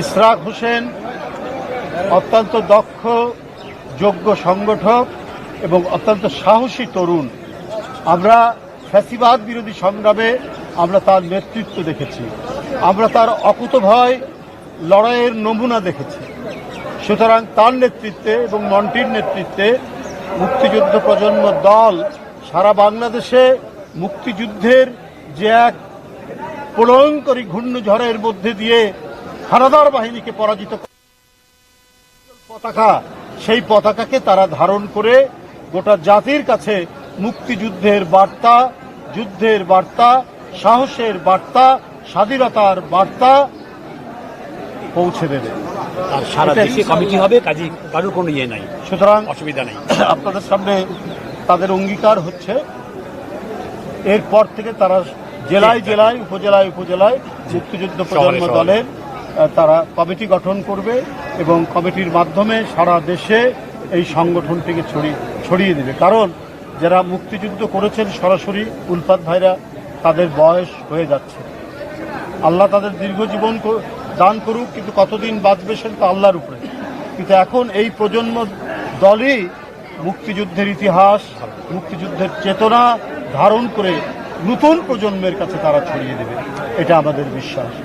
ইসরাক হোসেন অত্যন্ত দক্ষ, যোগ্য সংগঠক এবং অত্যন্ত সাহসী তরুণ। আমরা ফ্যাসিবাদ বিরোধী সংগ্রামে আমরা তার নেতৃত্ব দেখেছি, আমরা তার অকুতভয় লড়াইয়ের নমুনা দেখেছি। সুতরাং তার নেতৃত্বে এবং মন্টির নেতৃত্বে মুক্তিযুদ্ধ প্রজন্ম দল সারা বাংলাদেশে মুক্তিযুদ্ধের যে এক প্রলয়ঙ্করী ঘূর্ণিঝড়ের মধ্যে দিয়ে হানাদার বাহিনীকে পরাজিত পতাকা, সেই পতাকাকে তারা ধারণ করে গোটা জাতির কাছে মুক্তিযুদ্ধের বার্তা, যুদ্ধের বার্তা, সাহসের বার্তা, স্বাধীনতার বার্তা পৌঁছে দেবে। আর সারা দেশে কমিটি হবে, কাজে কারোর কোনো ইয়ে নাই, সুতরাং অসুবিধা নেই। আপনাদের সামনে তাদের অঙ্গীকার হচ্ছে এরপর থেকে তারা জেলায় জেলায়, উপজেলায় উপজেলায় মুক্তিযুদ্ধ প্রজন্ম দলের তারা কমিটি গঠন করবে এবং কমিটির মাধ্যমে সারা দেশে এই সংগঠনটিকে ছড়িয়ে দেবে। কারণ যারা মুক্তিযুদ্ধ করেছেন সরাসরি উলফাত ভাইরা, তাদের বয়স হয়ে যাচ্ছে। আল্লাহ তাদের দীর্ঘ জীবন দান করুক, কিন্তু কতদিন বাঁচবে সেটা তো আল্লাহর উপরে। কিন্তু এখন এই প্রজন্ম দলই মুক্তিযুদ্ধের ইতিহাস, মুক্তিযুদ্ধের চেতনা ধারণ করে নতুন প্রজন্মের কাছে তারা ছড়িয়ে দেবে, এটা আমাদের বিশ্বাস।